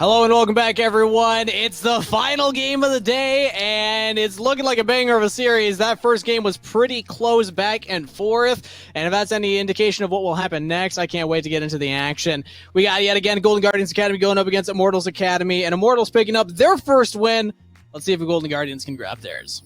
Hello and welcome back, everyone. It's the final game of the day, and it's looking like a banger of a series. That first game was pretty close back and forth, and if that's any indication of what will happen next, I can't wait to get into the action. We got, yet again, Golden Guardians Academy going up against Immortals Academy, and Immortals picking up their first win. Let's see if the Golden Guardians can grab theirs.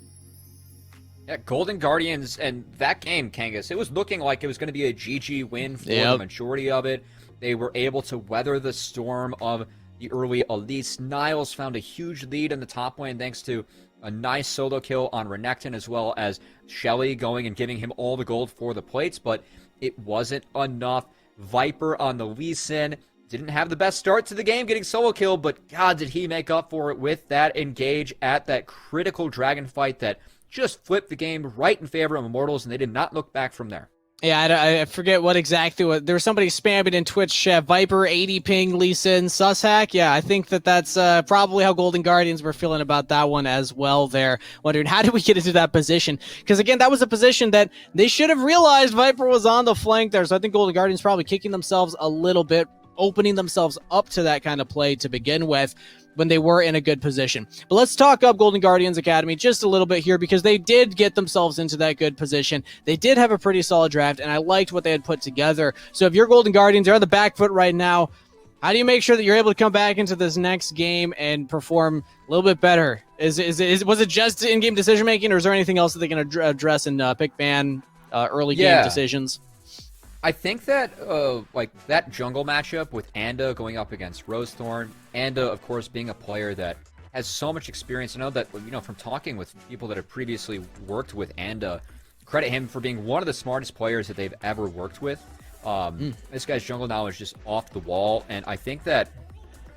Yeah, Golden Guardians, and that game, Kangas, it was looking like it was going to be a GG win for the majority of it. They were able to weather the storm of the early elites. Niles found a huge lead in the top lane thanks to a nice solo kill on Renekton, as well as Shelly going and giving him all the gold for the plates, but it wasn't enough. Viper on the Lee Sin didn't have the best start to the game getting solo kill, but God, did he make up for it with that engage at that critical dragon fight that just flipped the game right in favor of Immortals, and they did not look back from there. Yeah, I forget what exactly. There was somebody spamming in Twitch chat. Viper, 80 ping, Lee Sin, Sushack. Yeah, I think that's probably how Golden Guardians were feeling about that one as well there. Wondering, how did we get into that position? Because, again, that was a position that they should have realized Viper was on the flank there. So I think Golden Guardians probably kicking themselves a little bit, opening themselves up to that kind of play to begin with when they were in a good position. But let's talk up Golden Guardians Academy just a little bit here, because they did get themselves into that good position. They did have a pretty solid draft, and I liked what they had put together. So if you're Golden Guardians, they're on the back foot right now. How do you make sure that you're able to come back into this next game and perform a little bit better? Was it just in-game decision-making, or is there anything else that they can address in pick ban, early game decisions? I think that that jungle matchup with Anda going up against Rosethorn, Anda, of course, being a player that has so much experience. I know that, from talking with people that have previously worked with Anda, credit him for being one of the smartest players that they've ever worked with. This guy's jungle knowledge is just off the wall, and I think that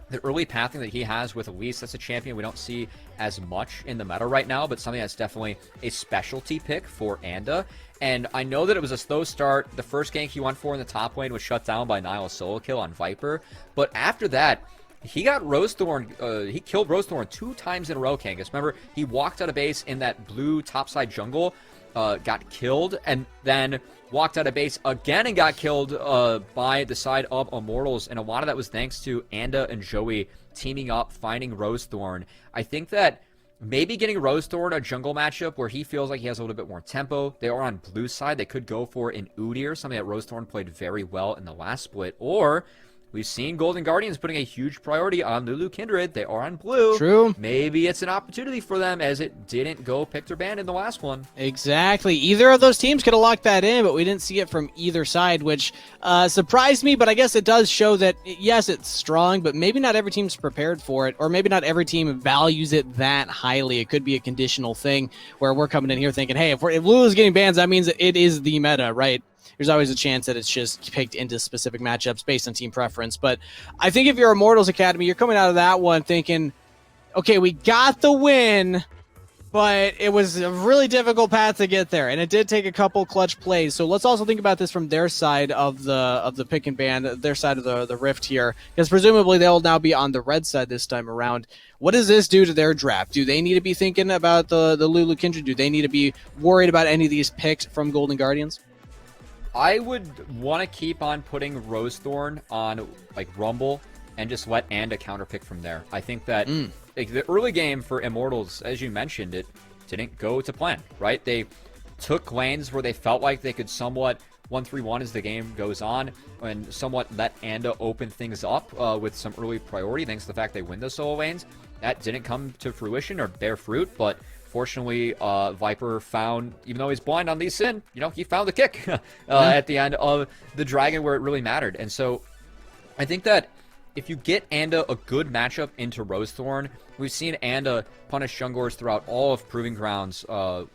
the early pathing that he has with Elise, that's a champion we don't see as much in the meta right now, but something that's definitely a specialty pick for Anda. And I know that it was a slow start. The first gank he went for in the top lane was shut down by Niles' solo kill on Viper. But after that, he got Rosethorn, he killed Rosethorn 2 times in a row, Kangas. Remember, he walked out of base in that blue topside jungle, got killed, and then walked out of base again and got killed by the side of Immortals. And a lot of that was thanks to Anda and Joey teaming up, finding Rosethorn. I think that maybe getting Rosethorn a jungle matchup where he feels like he has a little bit more tempo. They are on blue side. They could go for an Udyr, something that Rosethorn played very well in the last split. Or we've seen Golden Guardians putting a huge priority on Lulu Kindred. They are on blue. True. Maybe it's an opportunity for them, as it didn't go picked or banned in the last one. Exactly. Either of those teams could have locked that in, but we didn't see it from either side, which surprised me. But I guess it does show that, yes, it's strong, but maybe not every team's prepared for it, or maybe not every team values it that highly. It could be a conditional thing where we're coming in here thinking, hey, if Lulu's getting bans, that means that it is the meta, right? There's always a chance that it's just picked into specific matchups based on team preference. But I think if you're Immortals Academy, you're coming out of that one thinking, okay, we got the win, but it was a really difficult path to get there, and it did take a couple clutch plays. So let's also think about this from their side of the pick and ban, their side of the rift here, because presumably they'll now be on the red side this time around. What does this do to their draft? Do they need to be thinking about the Lulu Kindred? Do they need to be worried about any of these picks from Golden Guardians? I would want to keep on putting Rosethorn on Rumble and just let Anda counterpick from there. I think that the early game for Immortals, as you mentioned, it didn't go to plan, right? They took lanes where they felt like they could somewhat 1-3-1 as the game goes on, and somewhat let Anda open things up with some early priority thanks to the fact they win the solo lanes. That didn't come to fruition or bear fruit, but fortunately, Viper found, even though he's blind on Lee Sin, he found the kick at the end of the Dragon where it really mattered. And so I think that if you get Anda a good matchup into Rosethorn, we've seen Anda punish junglers throughout all of Proving Grounds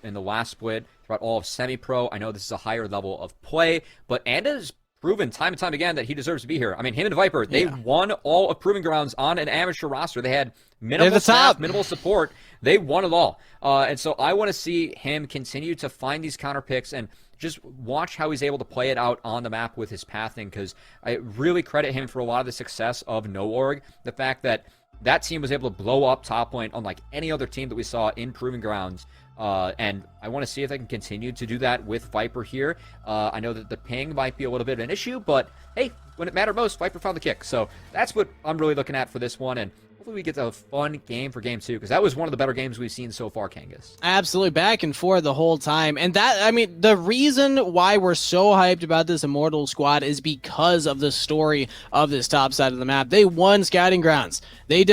in the last split, throughout all of Semi-Pro. I know this is a higher level of play, but Anda's proven time and time again that he deserves to be here. I mean, him and Viper, they won all of Proving Grounds on an amateur roster. They had minimal staff, minimal support. They won it all. And so I want to see him continue to find these counter picks and just watch how he's able to play it out on the map with his pathing, because I really credit him for a lot of the success of No Org. The fact that that team was able to blow up top lane unlike any other team that we saw in Proving Grounds. And I want to see if they can continue to do that with Viper here. I know that the ping might be a little bit of an issue, but hey, when it mattered most, Viper found the kick. So that's what I'm really looking at for this one, and hopefully we get a fun game for game 2, because that was one of the better games we've seen so far, Kangas. Absolutely, back and forth the whole time. And that, I mean, the reason why we're so hyped about this Immortals squad is because of the story of this top side of the map. They won Scouting Grounds. They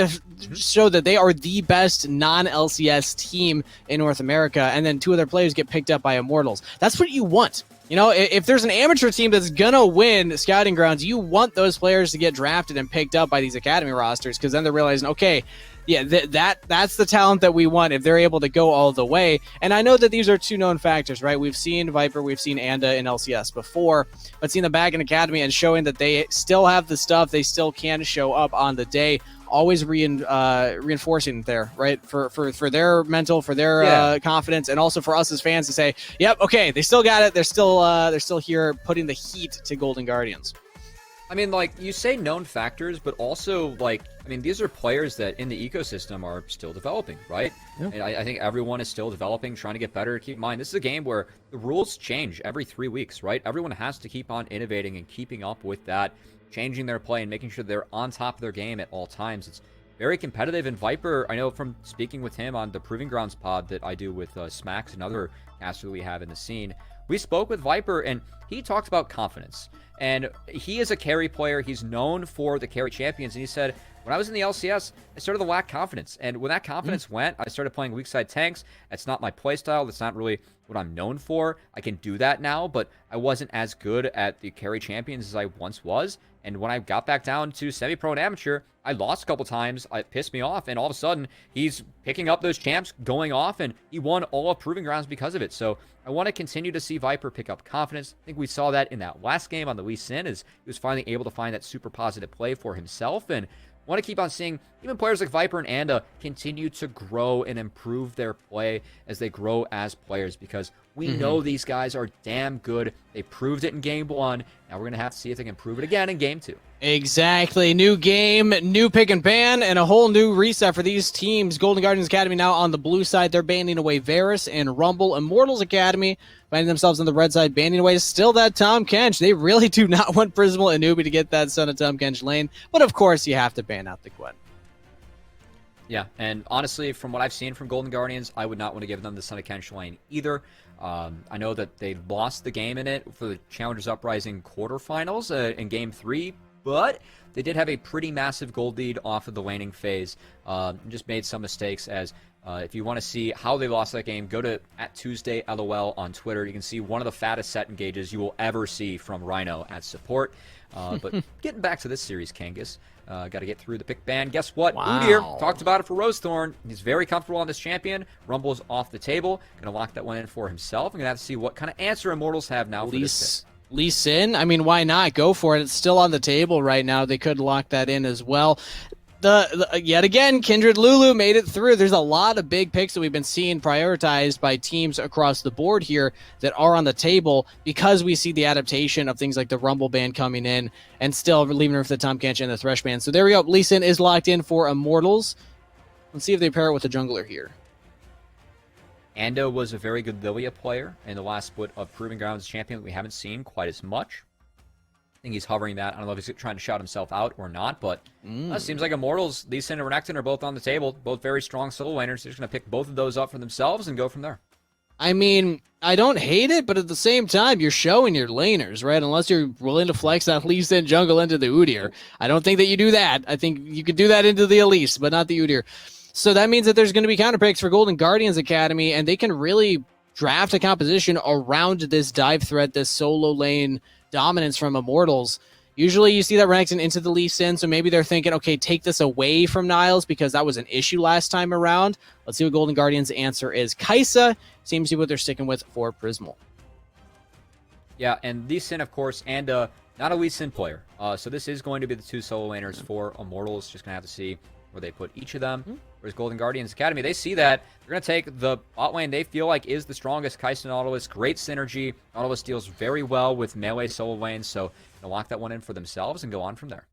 showed that they are the best non-LCS team in North America, and then 2 other players get picked up by Immortals. That's what you want. You know, if there's an amateur team that's going to win Scouting Grounds, you want those players to get drafted and picked up by these academy rosters, because then they're realizing, okay, yeah, that's the talent that we want if they're able to go all the way. And I know that these are 2 known factors, right? We've seen Viper, we've seen Anda in LCS before, but seeing them back in academy and showing that they still have the stuff, they still can show up on the day. Always reinforcing there, right? For their mental, for their confidence, and also for us as fans to say, yep, okay, they still got it. They're still here putting the heat to Golden Guardians. I mean, like, you say known factors, but also, like, I mean, these are players that in the ecosystem are still developing, right? Yeah. And I think everyone is still developing, trying to get better. Keep in mind, this is a game where the rules change every 3 weeks, right? Everyone has to keep on innovating and keeping up with that, changing their play and making sure they're on top of their game at all times. It's very competitive, and Viper, I know from speaking with him on the Proving Grounds pod that I do with Smacks, another caster that we have in the scene, we spoke with Viper, and he talked about confidence. And he is a carry player. He's known for the carry champions, and he said, when I was in the LCS, I started to lack confidence. And when that confidence went, I started playing weak side tanks. That's not my playstyle. That's not really what I'm known for. I can do that now, but I wasn't as good at the carry champions as I once was. And when I got back down to semi-pro and amateur, I lost a couple times. It pissed me off. And all of a sudden, he's picking up those champs, going off, and he won all of Proving Grounds because of it. So I want to continue to see Viper pick up confidence. I think we saw that in that last game on the Lee Sin, as he was finally able to find that super positive play for himself. And want to keep on seeing even players like Viper and Anda continue to grow and improve their play as they grow as players, because we know these guys are damn good. They proved it in game 1. Now we're going to have to see if they can prove it again in game 2. Exactly. New game, new pick and ban, and a whole new reset for these teams. Golden Guardians Academy now on the blue side. They're banning away Varus and Rumble. Immortals Academy finding themselves on the red side, banning away still that Tom Kench. They really do not want Prismal and Newbie to get that son of Tom Kench lane. But of course, you have to ban out the Gwen. Yeah, and honestly, from what I've seen from Golden Guardians, I would not want to give them the Son of Kench lane either. I know that they lost the game in it for the Challengers Uprising quarterfinals in Game 3, but they did have a pretty massive gold lead off of the laning phase. Just made some mistakes. As if you want to see how they lost that game, go to @TuesdayLOL on Twitter. You can see one of the fattest set engages you will ever see from Rhino at support. But getting back to this series, Kangas, got to get through the pick ban. Guess what? Wow. Udyr talked about it for Rosethorn. He's very comfortable on this champion. Rumble's off the table. Going to lock that one in for himself. I'm going to have to see what kind of answer Immortals have now for this pick. Lee Sin, I mean, why not? Go for it. It's still on the table right now. They could lock that in as well. Yet again, Kindred Lulu made it through. There's a lot of big picks that we've been seeing prioritized by teams across the board here that are on the table, because we see the adaptation of things like the Rumble ban coming in and still leaving room for the Tom Kench and the Thresh ban. So there we go. Lee Sin is locked in for Immortals. Let's see if they pair it with the jungler here. Ando was a very good Lilia player in the last split of Proving Grounds champion that we haven't seen quite as much. I think he's hovering that. I don't know if he's trying to shout himself out or not, but seems like Immortals, Lee Sin and Renekton are both on the table. Both very strong solo laners. They're just going to pick both of those up for themselves and go from there. I mean, I don't hate it, but at the same time, you're showing your laners, right? Unless you're willing to flex that Lee Sin jungle into the Udyr. I don't think that you do that. I think you could do that into the Elise, but not the Udyr. So that means that there's going to be counterpicks for Golden Guardians Academy, and they can really draft a composition around this dive threat, this solo lane dominance from Immortals. Usually you see that Renekton into the Lee Sin, so maybe they're thinking, okay, take this away from Niles because that was an issue last time around. Let's see what Golden Guardians' answer is. Kai'Sa seems to be what they're sticking with for Prismal. Yeah, and Lee Sin, of course, and not a Lee Sin player. So this is going to be the 2 solo laners for Immortals. Just going to have to see where they put each of them. Whereas Golden Guardians Academy, they see that. They're going to take the bot lane they feel like is the strongest. Kai'Sa Nautilus, great synergy. Nautilus deals very well with melee solo lanes, so going to lock that one in for themselves and go on from there.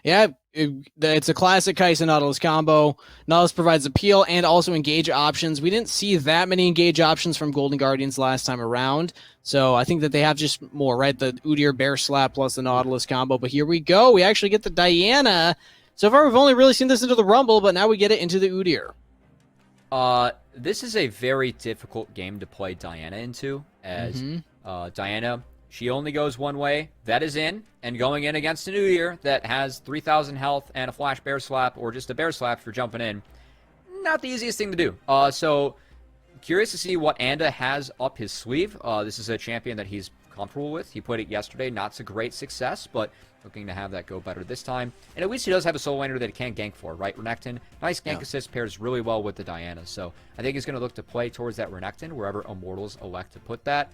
Yeah, it's a classic Kai'Sa Nautilus combo. Nautilus provides appeal and also engage options. We didn't see that many engage options from Golden Guardians last time around, so I think that they have just more, right? The Udyr Bear Slap plus the Nautilus combo, but here we go. We actually get the Diana. So far, we've only really seen this into the Rumble, but now we get it into the Udyr. This is a very difficult game to play Diana into, as Diana, she only goes one way. That is in, and going in against an Udyr that has 3,000 health and a flash bear slap, or just a bear slap for jumping in, not the easiest thing to do. So curious to see what Anda has up his sleeve. This is a champion that he's comfortable with. He played it yesterday, not so great success, but looking to have that go better this time. And at least he does have a solo laner that he can gank for, right? Renekton, nice gank assist, pairs really well with the Diana. So I think he's going to look to play towards that Renekton, wherever Immortals elect to put that.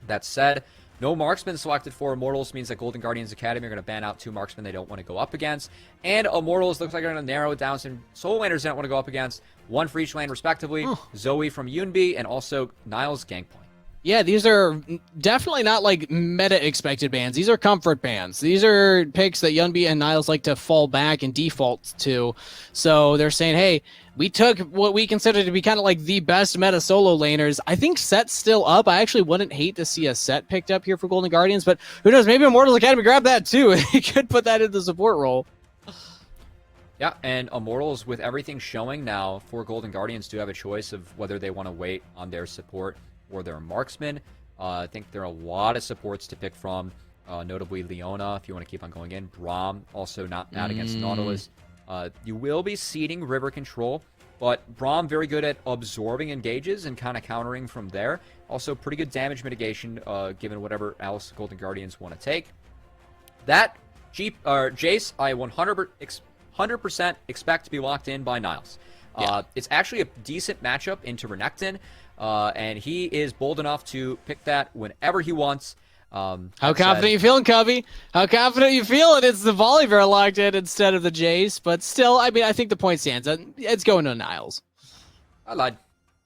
That said, no marksman selected for Immortals means that Golden Guardians Academy are going to ban out 2 marksmen they don't want to go up against. And Immortals looks like they're going to narrow it down some solo laners they don't want to go up against. 1 for each lane, respectively. Zoe from Yunbi, and also Niles gank point. Yeah, these are definitely not like meta expected bans. These are comfort bans. These are picks that Yunbi and Niles like to fall back and default to. So they're saying, hey, we took what we consider to be kind of like the best meta solo laners. I think Set's still up. I actually wouldn't hate to see a Set picked up here for Golden Guardians, but who knows? Maybe Immortals Academy grab that too. He could put that in the support role. Yeah, and Immortals, with everything showing now for Golden Guardians, do have a choice of whether they want to wait on their support or their marksman. I think there are a lot of supports to pick from, notably Leona, if you want to keep on going in. Braum, also not bad against Nautilus. You will be ceding river control, but Braum very good at absorbing engages and kind of countering from there. Also pretty good damage mitigation, given whatever else Golden Guardians want to take. That Jace, I 100% expect to be locked in by Niles. It's actually a decent matchup into Renekton. And he is bold enough to pick that whenever he wants. How confident you feeling, Cubby? How confident you feeling? It's the Volibear locked in instead of the Jace, but still, I mean, I think the point stands. It's going to Niles. I lied.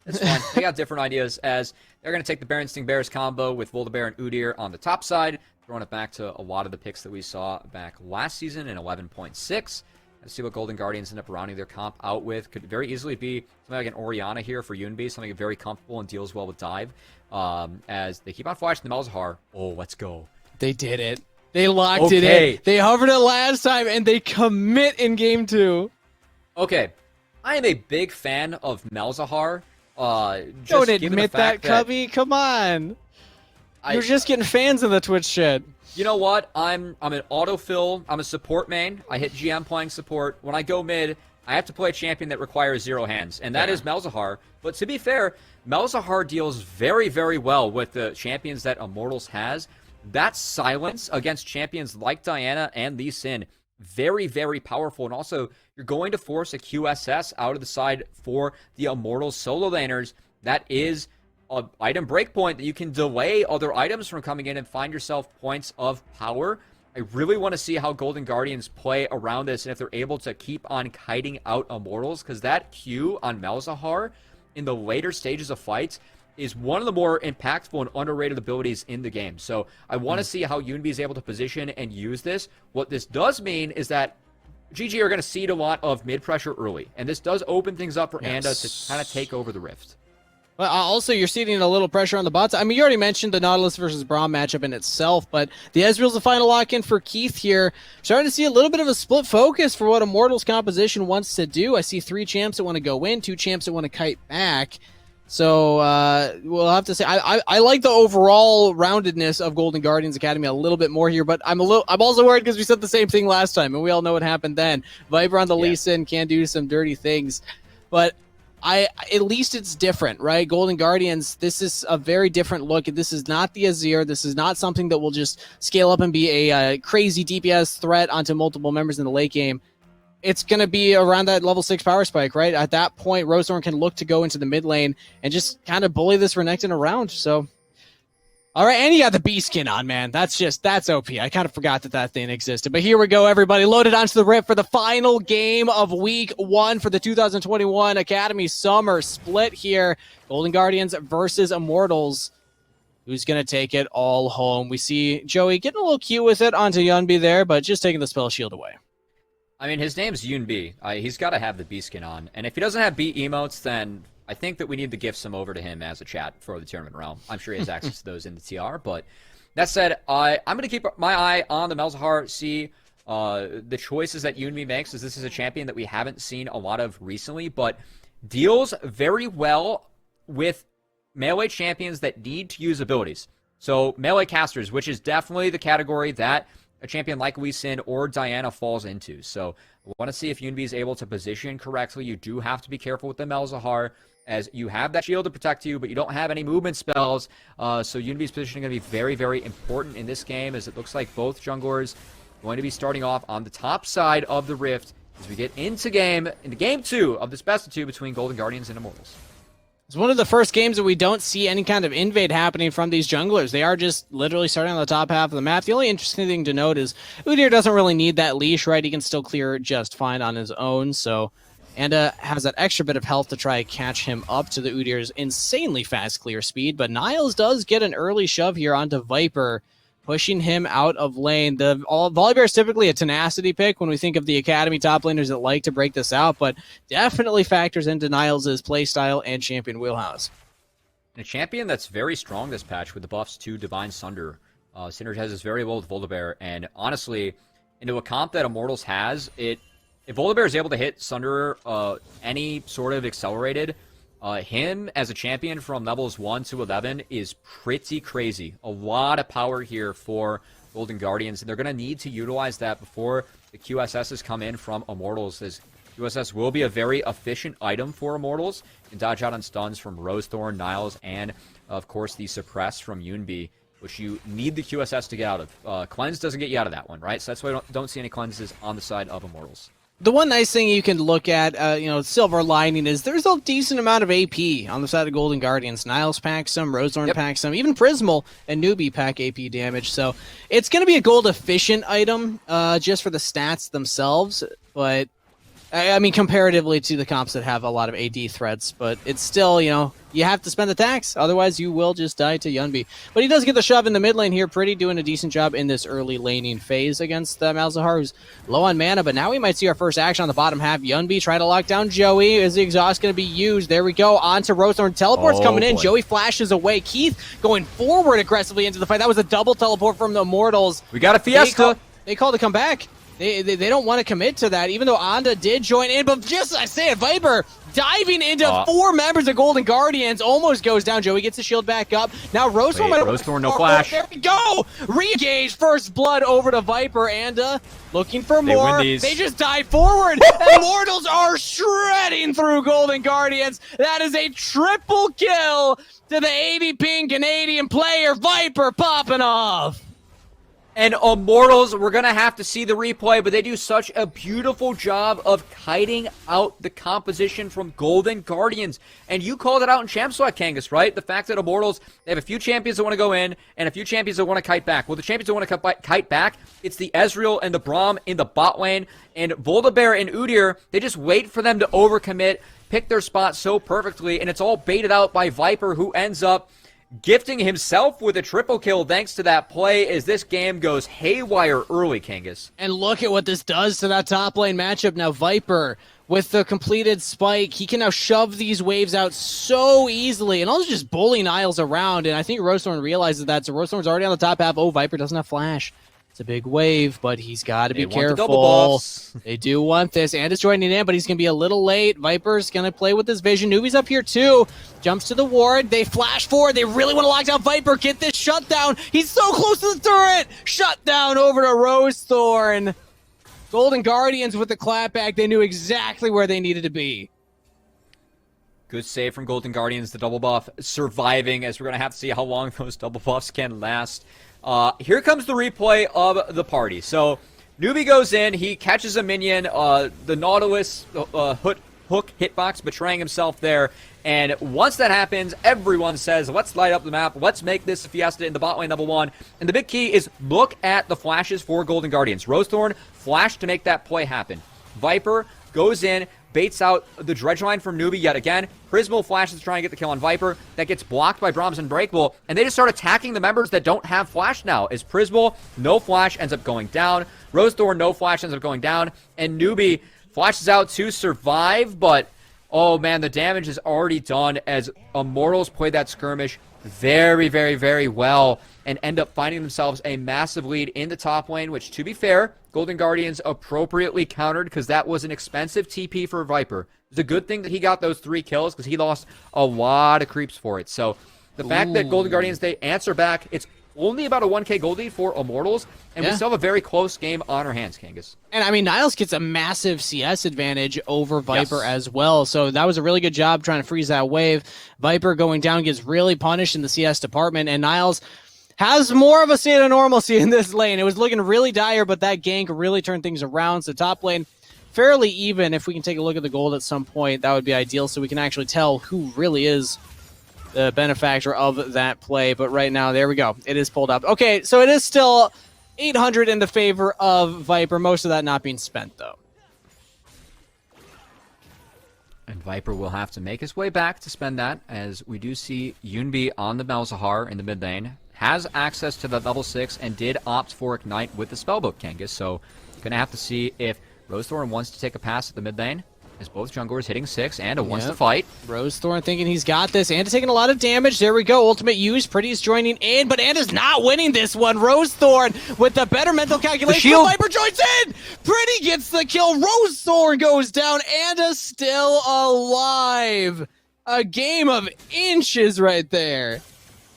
It's fine. They got different ideas, as they're going to take the Berenstain Bears combo with Volibear and Udyr on the top side, throwing it back to a lot of the picks that we saw back last season in 11.6. Let's see what Golden Guardians end up rounding their comp out with. Could very easily be something like an Orianna here for Yunbi, something very comfortable and deals well with dive. As they keep on flashing the Malzahar. Oh, let's go. They did it. They locked it in. They hovered it last time, and they commit in game 2. Okay. I am a big fan of Malzahar. Don't admit that, Cubby. Come on. You're just getting fans in the Twitch chat. You know what? I'm an autofill. I'm a support main. I hit GM playing support. When I go mid, I have to play a champion that requires 0 hands, and that is Malzahar. But to be fair, Malzahar deals very, very well with the champions that Immortals has. That silence against champions like Diana and Lee Sin, very, very powerful. And also, you're going to force a QSS out of the side for the Immortals solo laners. That is an item breakpoint that you can delay other items from coming in and find yourself points of power. I really want to see how Golden Guardians play around this and if they're able to keep on kiting out Immortals, because that Q on Malzahar in the later stages of fights is one of the more impactful and underrated abilities in the game. So I want to see how Yunbi is able to position and use this. What this does mean is that GGA are going to cede a lot of mid-pressure early, and this does open things up for Anda to kind of take over the Rift. Well, also, you're ceding a little pressure on the bots. I mean, you already mentioned the Nautilus versus Braum matchup in itself, but the Ezreal's the final lock-in for Keith here. Starting to see a little bit of a split focus for what Immortals composition wants to do. I see 3 champs that want to go in, 2 champs that want to kite back. So we'll have to say I like the overall roundedness of Golden Guardians Academy a little bit more here, but I'm also worried because we said the same thing last time, and we all know what happened then. Viper on the Lee Sin can do some dirty things, but at least it's different, right? Golden Guardians, this is a very different look. This is not the Azir. This is not something that will just scale up and be a crazy DPS threat onto multiple members in the late game. It's going to be around that level 6 power spike, right? At that point, Rosethorn can look to go into the mid lane and just kind of bully this Renekton around. So, all right, and you got the B skin on, man. That's OP. I kind of forgot that thing existed. But here we go, everybody. Loaded onto the Rift for the final game of Week 1 for the 2021 Academy Summer Split here. Golden Guardians versus Immortals. Who's going to take it all home? We see Joey getting a little cute with it onto Yunbi there, but just taking the spell shield away. I mean, his name's Yoon B. He's got to have the B skin on. And if he doesn't have B emotes, then I think that we need to gift some over to him as a chat for the tournament realm. I'm sure he has access to those in the TR. But that said, I'm going to keep my eye on the Malzahar, see the choices that Yoon B makes, as this is a champion that we haven't seen a lot of recently, but deals very well with melee champions that need to use abilities. So melee casters, which is definitely the category that a champion like Lee Sin or Diana falls into. So I want to see if Yoonbi is able to position correctly. You do have to be careful with the Malzahar, as you have that shield to protect you, but you don't have any movement spells. So Yoonbi's positioning is going to be very, very important in this game, as it looks like both junglers going to be starting off on the top side of the Rift as we get into game 2 of this best of 2 between Golden Guardians and Immortals. It's one of the first games that we don't see any kind of invade happening from these junglers. They are just literally starting on the top half of the map. The only interesting thing to note is Udyr doesn't really need that leash, right? He can still clear just fine on his own, so Anda has that extra bit of health to try to catch him up to the Udyr's insanely fast clear speed, but Niles does get an early shove here onto Viper, pushing him out of lane. Volibear is typically a tenacity pick when we think of the Academy top laners that like to break this out, but definitely factors into Niles' playstyle and champion wheelhouse. And a champion that's very strong this patch with the buffs to Divine Sunder. Synergizes very well with Volibear, and honestly, into a comp that Immortals has, if Volibear is able to hit Sunder any sort of accelerated, him as a champion from levels 1 to 11 is pretty crazy. A lot of power here for Golden Guardians, and they're going to need to utilize that before the QSSs come in from Immortals, as QSS will be a very efficient item for Immortals. You can dodge out on stuns from Rosethorn, Niles, and of course the Suppress from Yoonbi, which you need the QSS to get out of. Cleanse doesn't get you out of that one, right? So that's why I don't see any cleanses on the side of Immortals. The one nice thing you can look at, silver lining, is there's a decent amount of AP on the side of Golden Guardians. Niles packs some, Rosethorn packs some, even Prismal and Newbie pack AP damage. So it's going to be a gold efficient item just for the stats themselves, but I mean, comparatively to the comps that have a lot of AD threats, but it's still, you have to spend the tax, otherwise you will just die to Yunbi. But he does get the shove in the mid lane here, Pretty doing a decent job in this early laning phase against Malzahar, who's low on mana, but now we might see our first action on the bottom half. Yunbi trying to lock down Joey. Is the exhaust going to be used? There we go, on to Rosethorn. Teleport's coming in, Joey flashes away. Keith going forward aggressively into the fight. That was a double teleport from the Immortals. We got a Fiesta. They called to come back. They don't want to commit to that, even though Anda did join in. But just as I say it, Viper diving into 4 members of Golden Guardians, almost goes down. Joey gets the shield back up. Now Rosethorn, no flash. There we go! Re-engage, first blood over to Viper. Anda looking for more. They just dive forward. Immortals are shredding through Golden Guardians. That is a triple kill to the AVP Canadian player. Viper popping off. And Immortals, we're going to have to see the replay, but they do such a beautiful job of kiting out the composition from Golden Guardians. And you called it out in Champ Select, Kangas, right? The fact that Immortals, they have a few champions that want to go in, and a few champions that want to kite back. Well, the champions that want to kite back, it's the Ezreal and the Braum in the bot lane, and Volibear and Udyr, they just wait for them to overcommit, pick their spot so perfectly, and it's all baited out by Viper, who ends up gifting himself with a triple kill thanks to that play, as this game goes haywire early, Kangas. And look at what this does to that top lane matchup. Now Viper, with the completed spike, he can now shove these waves out so easily and also just bully Niles around. And I think Rosethorn realizes that, so Rosethorn's already on the top half. Oh, Viper doesn't have flash. It's a big wave, but he's got to be careful. They do want this. And it's joining in, but he's going to be a little late. Viper's going to play with his vision. Newbie's up here too. Jumps to the ward. They flash forward. They really want to lock down Viper. Get this shutdown. He's so close to the turret. Shut down over to Rosethorn. Golden Guardians with the clapback. They knew exactly where they needed to be. Good save from Golden Guardians. The double buff surviving, as we're going to have to see how long those double buffs can last. Here comes the replay of the party. So, Newbie goes in, he catches a minion, the Nautilus hook hitbox betraying himself there, and once that happens, everyone says, let's light up the map, let's make this a fiesta in the bot lane level 1, and the big key is look at the flashes for Golden Guardians. Rosethorn flashed to make that play happen. Viper goes in, baits out the dredge line from Newbie yet again. Prismal flashes to try and get the kill on Viper. That gets blocked by Brahms and Breakable, and they just start attacking the members that don't have flash now. As Prismal, no flash, ends up going down. Rosethorn, no flash, ends up going down. And Newbie flashes out to survive, but oh man, the damage is already done as Immortals play that skirmish very, very, very well and end up finding themselves a massive lead in the top lane, which, to be fair, Golden Guardians appropriately countered because that was an expensive TP for Viper. It's a good thing that he got those 3 kills because he lost a lot of creeps for it. So the fact that Golden Guardians, they answer back, it's only about a 1k gold lead for Immortals, and we still have a very close game on our hands, Kangas. And I mean, Niles gets a massive CS advantage over Viper as well, so that was a really good job trying to freeze that wave. Viper going down gets really punished in the CS department, and Niles has more of a state of normalcy in this lane. It was looking really dire, but that gank really turned things around. So top lane, fairly even. If we can take a look at the gold at some point, that would be ideal, so we can actually tell who really is the benefactor of that play. But right now, there we go. It is pulled up. Okay, so it is still 800 in the favor of Viper. Most of that not being spent, though. And Viper will have to make his way back to spend that, as we do see Yunbi on the Malzahar in the mid lane. Has access to the level 6 and did opt for Ignite with the Spellbook, Kangas. So, gonna have to see if Rosethorn wants to take a pass at the mid lane, as both junglers hitting 6 and wants to fight. Rosethorn thinking he's got this. Anda taking a lot of damage. There we go. Ultimate use. Pretty's joining in, but Anda's not winning this one. Rosethorn with the better mental calculation. Viper joins in. Pretty gets the kill. Rosethorn goes down. Anda's still alive. A game of inches right there.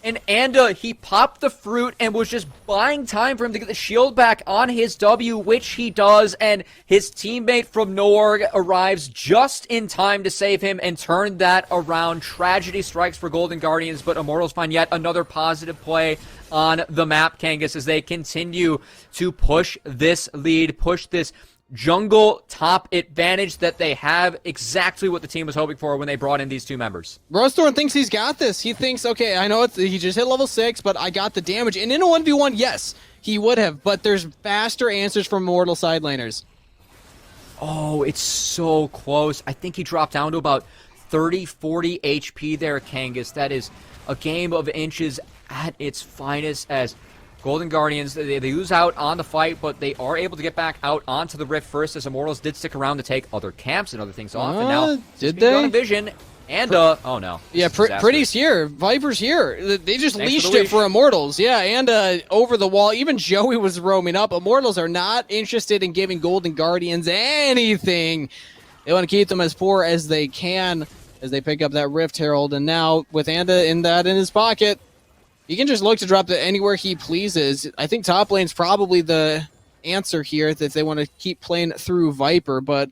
And Anda, he popped the fruit and was just buying time for him to get the shield back on his W, which he does, and his teammate from Norg arrives just in time to save him and turn that around. Tragedy strikes for Golden Guardians, but Immortals find yet another positive play on the map, Kangas, as they continue to push this lead, push this jungle top advantage that they have, exactly what the team was hoping for when they brought in these 2 members. Rosethorn thinks he's got this. He thinks, okay, I know he just hit level 6, but I got the damage. And in a 1v1, yes, he would have, but there's faster answers from Mortal side laners. Oh, it's so close. I think he dropped down to about 30, 40 HP there, Kangas. That is a game of inches at its finest, as Golden Guardians, they lose out on the fight, but they are able to get back out onto the Rift first, as Immortals did stick around to take other camps and other things off. And now, did they? On Vision, and, oh no. Yeah, Pretty's here. Viper's here. They just leashed it for Immortals. Yeah, and over the wall. Even Joey was roaming up. Immortals are not interested in giving Golden Guardians anything. They want to keep them as poor as they can as they pick up that Rift Herald. And now, with Anda in his pocket, he can just look to drop it anywhere he pleases. I think top lane's probably the answer here if they want to keep playing through Viper, but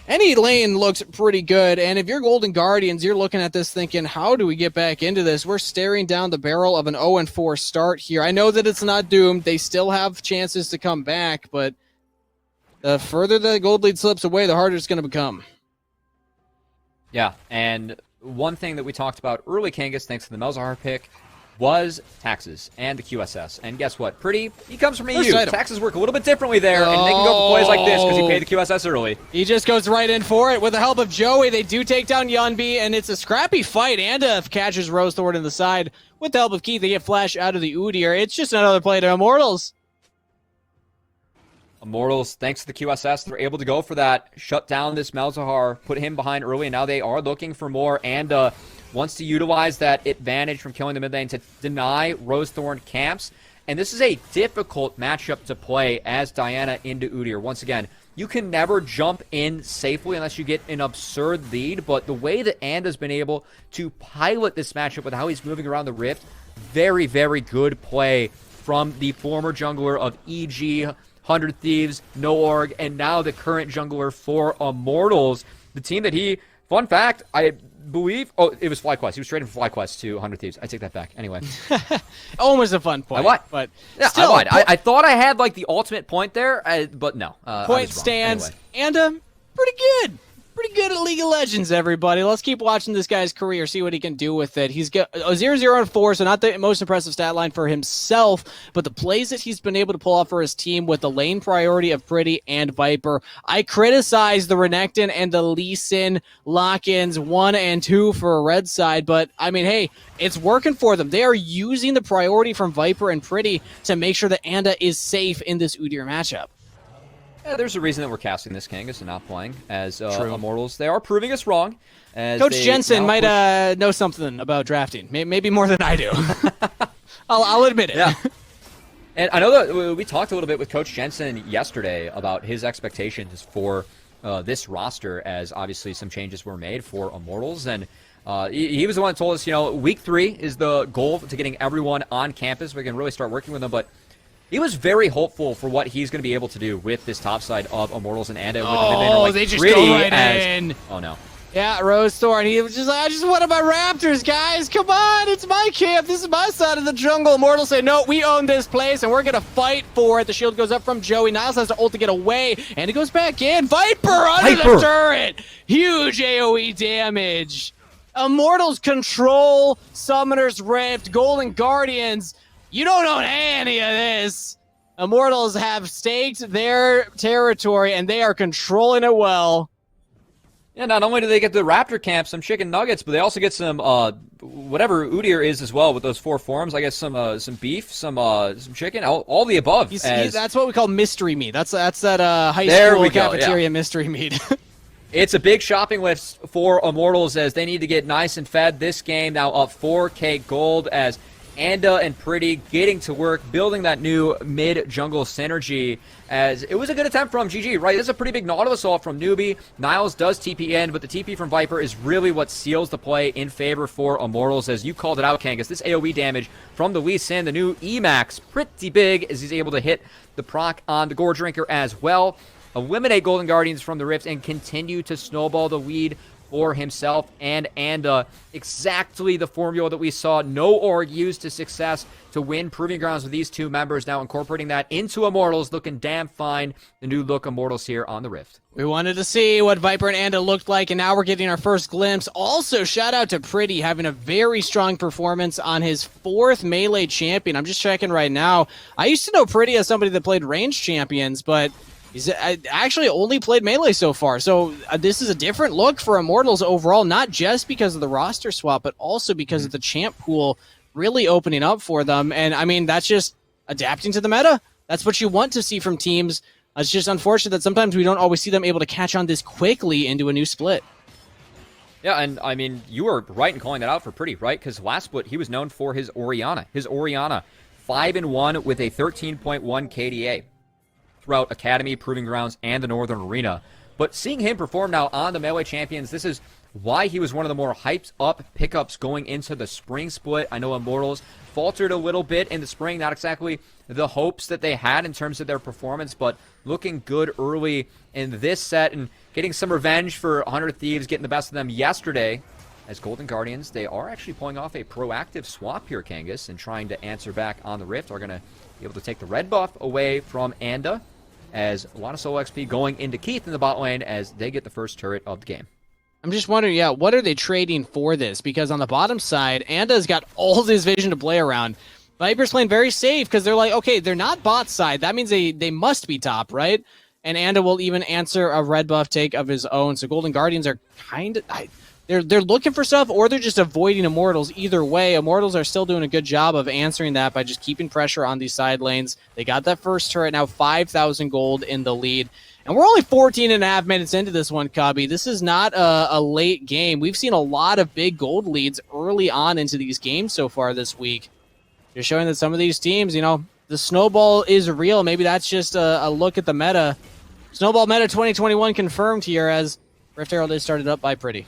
any lane looks pretty good. And if you're Golden Guardians, you're looking at this thinking, how do we get back into this? We're staring down the barrel of an 0-4 start here. I know that it's not doomed. They still have chances to come back, but the further the gold lead slips away, the harder it's going to become. Yeah, and one thing that we talked about early, Kangas, thanks to the Malzahar pick, was taxes and the QSS. And guess what? Pretty, he comes from EU. Taxes work a little bit differently there, and they can go for plays like this because he paid the QSS early. He just goes right in for it. With the help of Joey, they do take down Yunbi, and it's a scrappy fight. Anda catches Rosethorn in the side. With the help of Keith, they get Flash out of the Udyr. It's just another play to Immortals. Immortals, thanks to the QSS, they're able to go for that, shut down this Malzahar, put him behind early, and now they are looking for more. Anda wants to utilize that advantage from killing the mid lane to deny Rosethorn camps. And this is a difficult matchup to play as Diana into Udyr. Once again, you can never jump in safely unless you get an absurd lead, but the way that Anda's been able to pilot this matchup with how he's moving around the Rift, very, very good play from the former jungler of EG, 100 Thieves, No Org, and now the current jungler for Immortals. The team that he, fun fact, I believe, oh, it was FlyQuest. He was trading for FlyQuest to 100 Thieves. I take that back. Anyway. Almost a fun point. I lied. But yeah, still, I lied. I thought I had, like, the ultimate point there, but no. Point stands. Anyway. And, pretty good. pretty good at League of Legends, everybody. Let's keep watching this guy's career, see what he can do with it. He's got a 0-0-4, so not the most impressive stat line for himself, but the plays that he's been able to pull off for his team with the lane priority of Pretty and Viper. I criticize the Renekton and the Lee Sin lock-ins 1 and 2 for a red side, but I mean, hey, it's working for them. They are using the priority from Viper and Pretty to make sure that Anda is safe in this Udyr matchup. Yeah, there's a reason that we're casting this Kangas and not playing as Immortals. They are proving us wrong. Coach Jensen might know something about drafting, maybe more than I do. I'll admit it. Yeah. And I know that we talked a little bit with Coach Jensen yesterday about his expectations for this roster, as obviously some changes were made for Immortals. And he was the one that told us, week 3 is the goal to getting everyone on campus. We can really start working with them. But he was very hopeful for what he's going to be able to do with this top side of Immortals and Anda. They just go right in. Oh, no. Yeah, Rose Thorn. He was just like, I just wanted my Raptors, guys. Come on, it's my camp. This is my side of the jungle. Immortals say, no, we own this place, and we're going to fight for it. The shield goes up from Joey. Niles has to ult to get away, and it goes back in. Viper under the turret. Huge AoE damage. Immortals control Summoner's Rift, Golden Guardians. You don't own any of this. Immortals have staked their territory, and they are controlling it well. Yeah, not only do they get the Raptor camp, some chicken nuggets, but they also get some whatever Udyr is as well with those 4 forms. I guess some beef, some chicken, all the above. That's what we call mystery meat. That's that high school cafeteria mystery meat. It's a big shopping list for Immortals as they need to get nice and fed. This game now up 4K gold as Anda and Pretty getting to work, building that new mid-jungle synergy, as it was a good attempt from GG, right? This is a pretty big Nautilus assault from Newbie. Niles does TP in, but the TP from Viper is really what seals the play in favor for Immortals, as you called it out, Kangas. This AoE damage from the Lee Sin, the new Emax, pretty big, as he's able to hit the proc on the Gore Drinker as well. Eliminate Golden Guardians from the Rift and continue to snowball the lead for himself and Anda. Exactly the formula that we saw no org used to success to win Proving Grounds with these two members. Now incorporating that into Immortals, looking damn fine. The new look Immortals here on the Rift. We wanted to see what Viper and Anda looked like, and now we're getting our first glimpse. Also, shout out to Pretty having a very strong performance on his 4th Melee champion. I'm just checking right now. I used to know Pretty as somebody that played range champions, but he's actually only played Melee so far. So this is a different look for Immortals overall, not just because of the roster swap, but also because of the champ pool really opening up for them. And I mean, that's just adapting to the meta. That's what you want to see from teams. It's just unfortunate that sometimes we don't always see them able to catch on this quickly into a new split. Yeah, and I mean, you were right in calling that out for Pretty, right? Because last split, he was known for his Orianna. 5-1 with a 13.1 KDA. Throughout Academy, Proving Grounds, and the Northern Arena. But seeing him perform now on the Melee Champions, this is why he was one of the more hyped up pickups going into the spring split. I know Immortals faltered a little bit in the spring, not exactly the hopes that they had in terms of their performance, but looking good early in this set and getting some revenge for 100 Thieves, getting the best of them yesterday. As Golden Guardians, they are actually pulling off a proactive swap here, Kangas, and trying to answer back on the Rift. Are going to be able to take the red buff away from Anda, as a lot of solo XP going into Keith in the bot lane as they get the first turret of the game. I'm just wondering, what are they trading for this? Because on the bottom side, Anda's got all this vision to play around. Viper's playing very safe because they're like, okay, they're not bot side. That means they must be top, right? And Anda will even answer a red buff take of his own. So Golden Guardians are kind of... They're looking for stuff, or they're just avoiding Immortals. Either way, Immortals are still doing a good job of answering that by just keeping pressure on these side lanes. They got that first turret, now 5,000 gold in the lead. And we're only 14 and a half minutes into this one, Cubby. This is not a late game. We've seen a lot of big gold leads early on into these games so far this week. Just showing that some of these teams, the snowball is real. Maybe that's just a look at the meta. Snowball meta 2021 confirmed here as Rift Herald is started up by Pretty.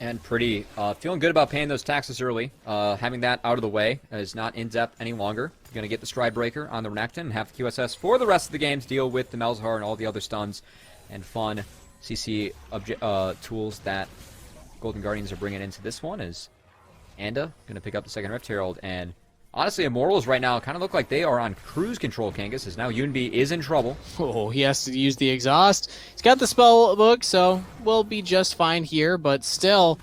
And Pretty feeling good about paying those taxes early. Having that out of the way is not in depth any longer. Going to get the Stride Breaker on the Renekton and have the QSS for the rest of the game to deal with the Malzahar and all the other stuns and fun CC tools that Golden Guardians are bringing into this one. Is Anda going to pick up the second Rift Herald, and honestly, Immortals right now kind of look like they are on cruise control, Kangas, as now Yunbi is in trouble. Oh, he has to use the exhaust. He's got the spell book, so we'll be just fine here, but still...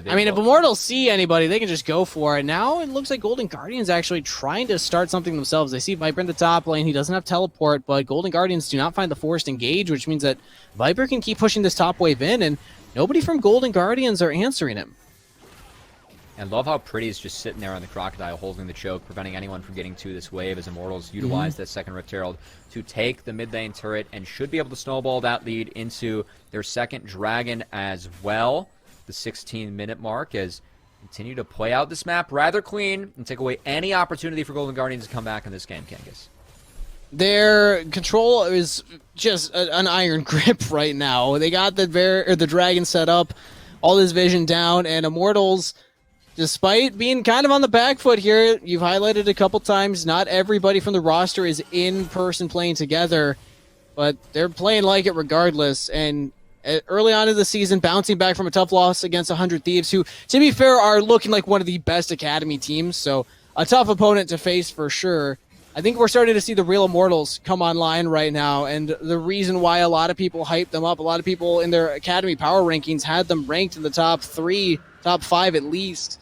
I mean, if Immortals see anybody, they can just go for it. Now it looks like Golden Guardians actually trying to start something themselves. They see Viper in the top lane. He doesn't have teleport, but Golden Guardians do not find the forced engage, which means that Viper can keep pushing this top wave in, and nobody from Golden Guardians are answering him. And love how Pretty is just sitting there on the Crocodile holding the choke, preventing anyone from getting to this wave as Immortals utilize that second Rift Herald to take the mid lane turret and should be able to snowball that lead into their second Dragon as well. The 16-minute mark as continue to play out this map rather clean and take away any opportunity for Golden Guardians to come back in this game, Kangas. Their control is just an iron grip right now. They got the dragon set up, all this vision down, and Immortals, despite being kind of on the back foot here, you've highlighted a couple times, not everybody from the roster is in person playing together, but they're playing like it regardless, and early on in the season, bouncing back from a tough loss against 100 Thieves, who, to be fair, are looking like one of the best Academy teams, so a tough opponent to face for sure. I think we're starting to see the real Immortals come online right now, and the reason why a lot of people hype them up, a lot of people in their Academy power rankings had them ranked in the top 3, top 5 at least.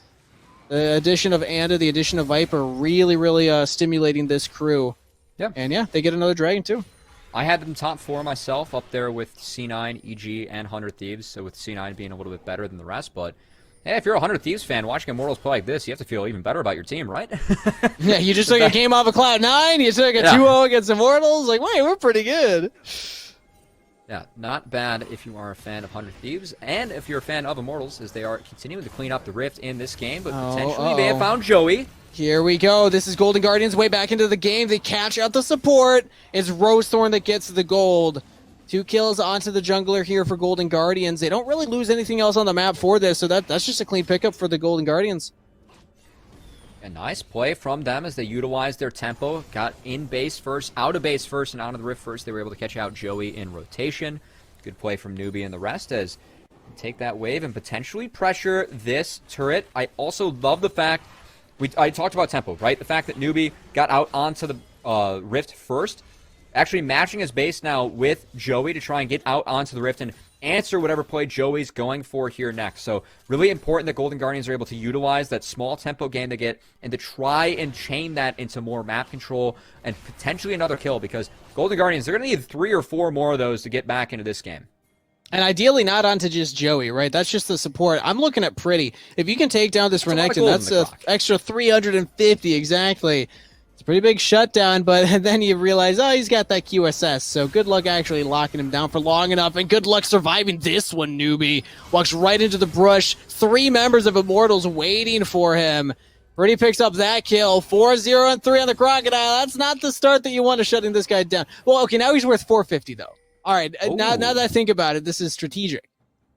The addition of Anda, the addition of Viper, really stimulating this crew. Yep. And yeah, they get another Dragon too. I had them top 4 myself, up there with C9, EG, and 100 Thieves, so with C9 being a little bit better than the rest, but hey, if you're a 100 Thieves fan watching Immortals play like this, you have to feel even better about your team, right? Yeah, you just took a game off of Cloud9, you took a 2-0 against Immortals, like, wait, we're pretty good. Yeah, not bad if you are a fan of 100 Thieves, and if you're a fan of Immortals, as they are continuing to clean up the rift in this game, but potentially may have found Joey. Here we go. This is Golden Guardians way back into the game. They catch out the support. It's Rosethorn that gets the gold. 2 kills onto the jungler here for Golden Guardians. They don't really lose anything else on the map for this, so that's just a clean pickup for the Golden Guardians. A nice play from them as they utilized their tempo. Got in base first, out of base first, and out of the rift first. They were able to catch out Joey in rotation. Good play from Newbie and the rest as they take that wave and potentially pressure this turret. I also love the fact... I talked about tempo, right? The fact that Newbie got out onto the Rift first, actually matching his base now with Joey to try and get out onto the Rift and answer whatever play Joey's going for here next. So really important that Golden Guardians are able to utilize that small tempo game they get and to try and chain that into more map control and potentially another kill, because Golden Guardians, they're going to need 3 or 4 more of those to get back into this game. And ideally not onto just Joey, right? That's just the support. I'm looking at Pretty. If you can take down this Renekton, that's an extra 350, exactly. It's a pretty big shutdown, but then you realize, oh, he's got that QSS, so good luck actually locking him down for long enough, and good luck surviving this one, Newbie. Walks right into the brush. 3 members of Immortals waiting for him. Pretty picks up that kill. 4-0 and 3 on the Crocodile. That's not the start that you want to shutting this guy down. Well, okay, now he's worth 450, though. All right, now that I think about it, this is strategic.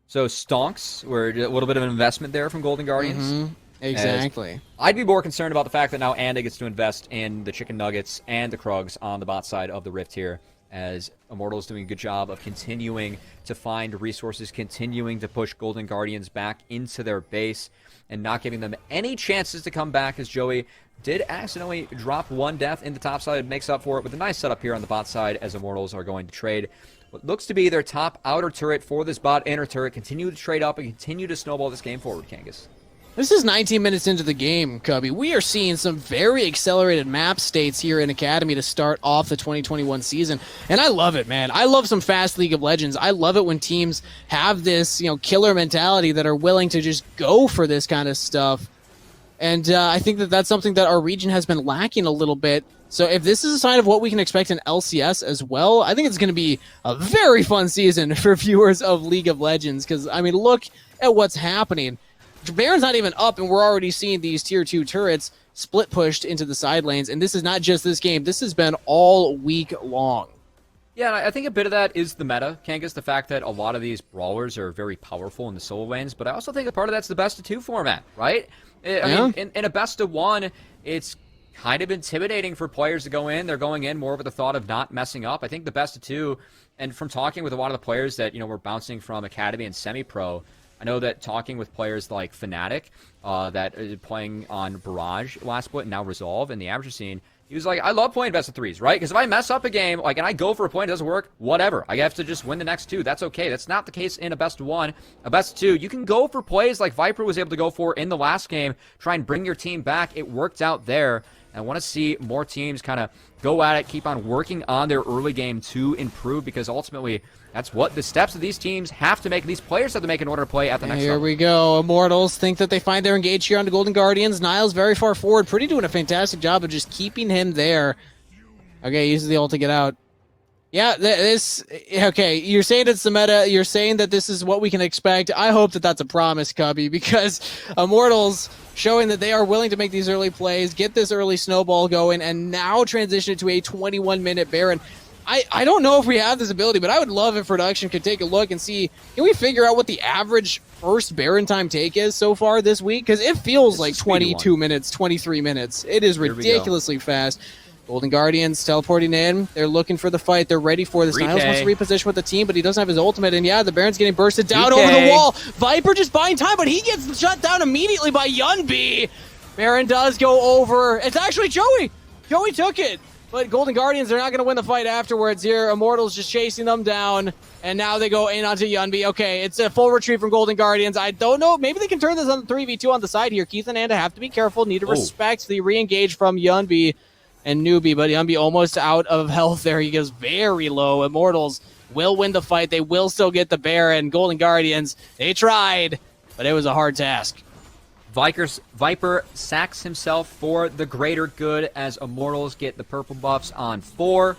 So stonks were a little bit of an investment there from Golden Guardians. Exactly. I'd be more concerned about the fact that now Anda gets to invest in the chicken nuggets and the Krugs on the bot side of the Rift here, as Immortals doing a good job of continuing to find resources, continuing to push Golden Guardians back into their base, and not giving them any chances to come back, as Joey did accidentally drop 1 death in the top side. Makes up for it with a nice setup here on the bot side, as Immortals are going to trade what looks to be their top outer turret for this bot inner turret. Continue to trade up and continue to snowball this game forward, Kangas. This is 19 minutes into the game, Cubby. We are seeing some very accelerated map states here in Academy to start off the 2021 season, and I love it, man. I love some fast League of Legends. I love it when teams have this, killer mentality that are willing to just go for this kind of stuff. And I think that that's something that our region has been lacking a little bit. So if this is a sign of what we can expect in LCS as well, I think it's going to be a very fun season for viewers of League of Legends. Because, I mean, look at what's happening. Baron's not even up, and we're already seeing these tier 2 turrets split pushed into the side lanes. And this is not just this game. This has been all week long. Yeah, and I think a bit of that is the meta, Kangas, the fact that a lot of these brawlers are very powerful in the solo lanes. But I also think a part of that's the best of 2 format, right? I mean, in a best of 1, it's kind of intimidating for players to go in. They're going in more with the thought of not messing up. I think the best of 2, and from talking with a lot of the players that, were bouncing from Academy and semi-pro, I know that talking with players like Fnatic, that are playing on Barrage last split and now Resolve in the amateur scene, he was like, I love playing best of threes, right? Because if I mess up a game, like, and I go for a point, it doesn't work, whatever. I have to just win the next two. That's okay. That's not the case in a best of one. A best of two, you can go for plays like Viper was able to go for in the last game, try and bring your team back. It worked out there. And I want to see more teams kind of go at it, keep on working on their early game to improve, because ultimately that's what the steps of these teams have to make, these players have to make in order to play at the next level. Here we go. Immortals think that they find their engage here on the Golden Guardians. Niles very far forward. Pretty doing a fantastic job of just keeping him there. Okay, uses the ult to get out. Yeah, okay, you're saying it's the meta. You're saying that this is what we can expect. I hope that that's a promise, Cubby, because Immortals showing that they are willing to make these early plays, get this early snowball going, and now transition it to a 21-minute Baron. I don't know if we have this ability, but I would love if production could take a look and see, can we figure out what the average first Baron time take is so far this week? Because it feels like 22 minutes, 23 minutes. It is ridiculously fast. Golden Guardians teleporting in. They're looking for the fight. They're ready for this. Niles wants to reposition with the team, but he doesn't have his ultimate. And yeah, the Baron's getting bursted down over the wall. Viper just buying time, but he gets shut down immediately by Yunbi. Baron does go over. It's actually Joey. Joey took it. But Golden Guardians are not going to win the fight afterwards here. Immortals just chasing them down. And now they go in onto Yunbi. Okay, it's a full retreat from Golden Guardians. I don't know. Maybe they can turn this on the 3v2 on the side here. Keith and Anda have to be careful. Need to respect the re-engage from Yunbi and Newbie, but Yunbi almost out of health there. He goes very low. Immortals will win the fight. They will still get the Baron. Golden Guardians, they tried, but it was a hard task. Viper sacks himself for the greater good as Immortals get the purple buffs on 4.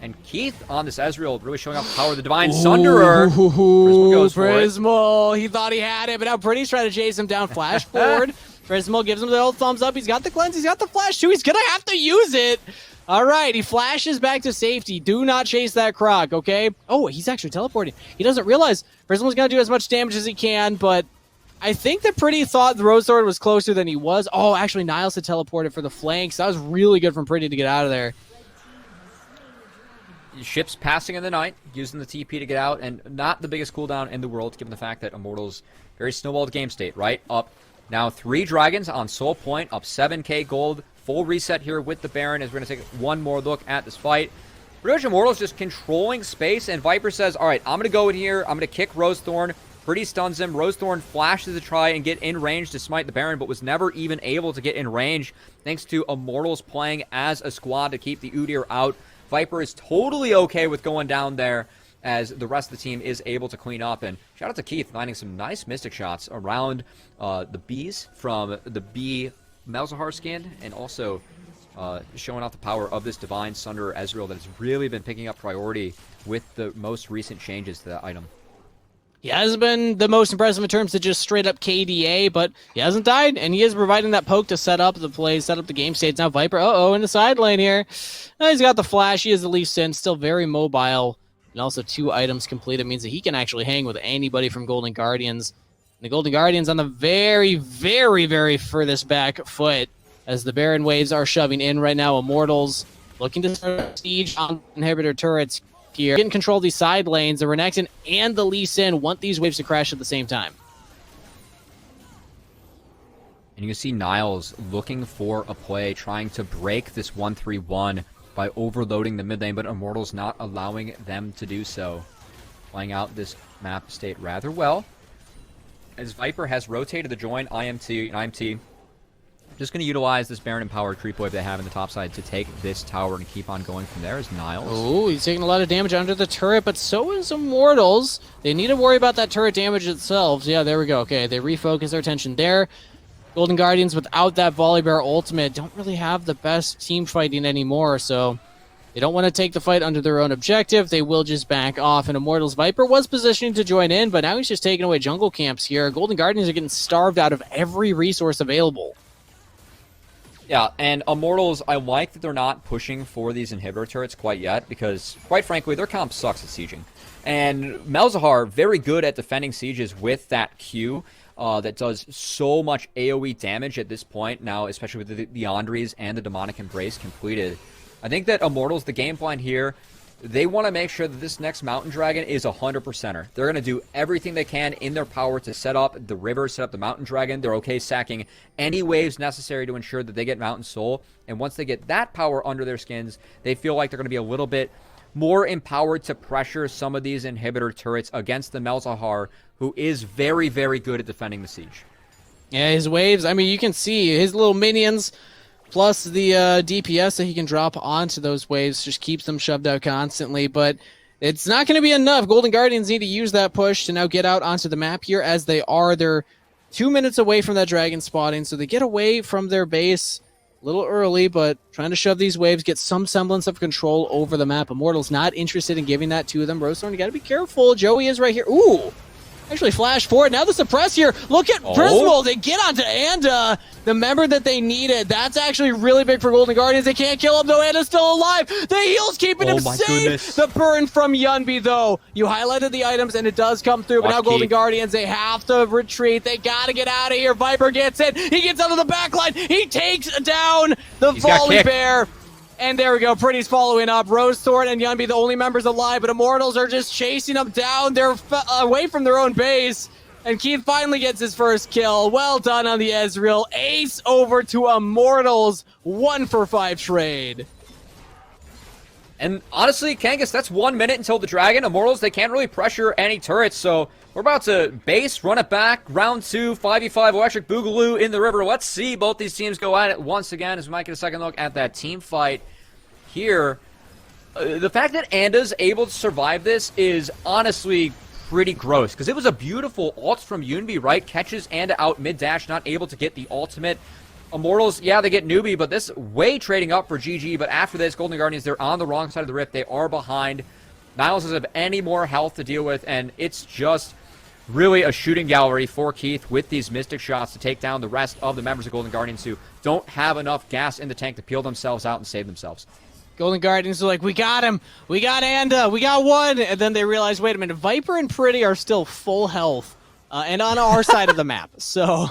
And Keith on this Ezreal really showing off power of the Divine Sunderer. Prismal goes for it. Prismal, he thought he had it, but now Pretty's trying to chase him down. Flash forward. Prismal gives him the old thumbs up. He's got the cleanse. He's got the flash too. He's going to have to use it. All right. He flashes back to safety. Do not chase that Croc, okay? Oh, he's actually teleporting. He doesn't realize Prismal's going to do as much damage as he can, but I think that Pretty thought the Rose Sword was closer than he was. Oh, actually, Niles had teleported for the flanks. That was really good from Pretty to get out of there. Ships passing in the night, using the TP to get out, and not the biggest cooldown in the world, given the fact that Immortals, very snowballed game state, right? Up now 3 Dragons on Soul Point, up 7k gold. Full reset here with the Baron as we're going to take one more look at this fight. Pretty much Immortals just controlling space, and Viper says, all right, I'm going to go in here. I'm going to kick Rosethorn. Pretty stuns him. Rosethorn flashes to try and get in range to smite the Baron, but was never even able to get in range thanks to Immortals playing as a squad to keep the Udyr out. Viper is totally okay with going down there as the rest of the team is able to clean up. And shout out to Keith landing some nice Mystic shots around the bees from the bee Malzahar skin, and also showing off the power of this Divine Sunderer Ezreal that has really been picking up priority with the most recent changes to that item. He hasn't been the most impressive in terms of just straight up KDA, but he hasn't died, and he is providing that poke to set up the plays, set up the game states. Now Viper, in the side lane here. He's got the flash. He is the Leaf Sin, still very mobile, and also 2 items completed means that he can actually hang with anybody from Golden Guardians. And the Golden Guardians on the very, very, very furthest back foot as the Baron waves are shoving in right now. Immortals looking to start siege on inhibitor turrets here. Getting control of these side lanes. The Renekton and the Lee Sin want these waves to crash at the same time. And you can see Niles looking for a play, trying to break this 1-3-1 by overloading the mid lane, but Immortals not allowing them to do so. Playing out this map state rather well, as Viper has rotated to join IMT. Just going to utilize this Baron Empowered creep wave they have in the top side to take this tower and keep on going from there as Niles. Oh, he's taking a lot of damage under the turret, but so is Immortals. They need to worry about that turret damage itself. Yeah, there we go. Okay, they refocus their attention there. Golden Guardians, without that Volibear ultimate, don't really have the best team fighting anymore, so they don't want to take the fight under their own objective. They will just back off, and Immortals Viper was positioning to join in, but now he's just taking away jungle camps here. Golden Guardians are getting starved out of every resource available. Yeah, and Immortals, I like that they're not pushing for these inhibitor turrets quite yet, because, quite frankly, their comp sucks at sieging. And Malzahar, very good at defending sieges with that Q that does so much AoE damage at this point, now, especially with the Andres and the Demonic Embrace completed. I think that Immortals, the game plan here, they want to make sure that this next Mountain Dragon is 100%er. They're going to do everything they can in their power to set up the river, set up the Mountain Dragon. They're okay sacking any waves necessary to ensure that they get Mountain Soul. And once they get that power under their skins, they feel like they're going to be a little bit more empowered to pressure some of these inhibitor turrets against the Malzahar, who is very, very good at defending the siege. Yeah, his waves, I mean, you can see his little minions plus the DPS that he can drop onto those waves just keeps them shoved out constantly, but it's not going to be enough. Golden Guardians need to use that push to now get out onto the map here as they are. They're 2 minutes away from that dragon spotting, so they get away from their base a little early, but trying to shove these waves, get some semblance of control over the map. Immortals not interested in giving that to them. Rosethorn, you got to be careful. Joey is right here. Ooh! Actually flash forward. Now the suppress here. Look at Prismal. They get onto Anda, the member that they needed. That's actually really big for Golden Guardians. They can't kill him, though. Anda's still alive. The heal's keeping him safe. Goodness. The burn from Yunbi, though. You highlighted the items, and it does come through. But now Golden Guardians, they have to retreat. They got to get out of here. Viper gets in. He gets out of the backline. He takes down the volley bear. And there we go. Pretty's following up. Rosethorn and Yunbi, the only members alive, but Immortals are just chasing them down. They're away from their own base. And Keith finally gets his first kill. Well done on the Ezreal. Ace over to Immortals. 1-for-5 trade. And honestly, Kangas, that's 1 minute until the Dragon. Immortals, they can't really pressure any turrets, so we're about to base, run it back, round 2, 5v5 Electric Boogaloo in the river. Let's see both these teams go at it once again as we might get a second look at that team fight here. The fact that Anda's able to survive this is honestly pretty gross, because it was a beautiful ult from Yunbi, right? Catches Anda out mid-dash, not able to get the ultimate. Immortals, yeah, they get newbie, but this way trading up for GG, but after this, Golden Guardians, they're on the wrong side of the rift. They are behind. Niles doesn't have any more health to deal with, and it's just really a shooting gallery for Keith with these Mystic shots to take down the rest of the members of Golden Guardians who don't have enough gas in the tank to peel themselves out and save themselves. Golden Guardians are like, we got him. We got Anda. We got one. And then they realize, wait a minute, Viper and Pretty are still full health and on our side of the map. So,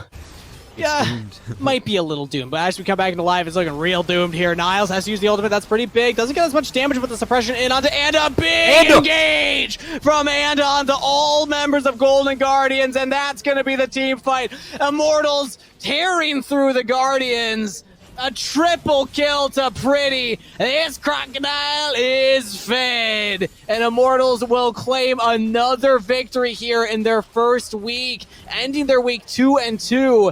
yeah, might be a little doomed. But as we come back into live, it's looking real doomed here. Niles has to use the ultimate. That's pretty big. Doesn't get as much damage with the suppression in onto Anda. Big engage from Anda onto all members of Golden Guardians. And that's going to be the team fight. Immortals tearing through the Guardians. A triple kill to Pretty. This crocodile is fed. And Immortals will claim another victory here in their first week, ending their week 2-2.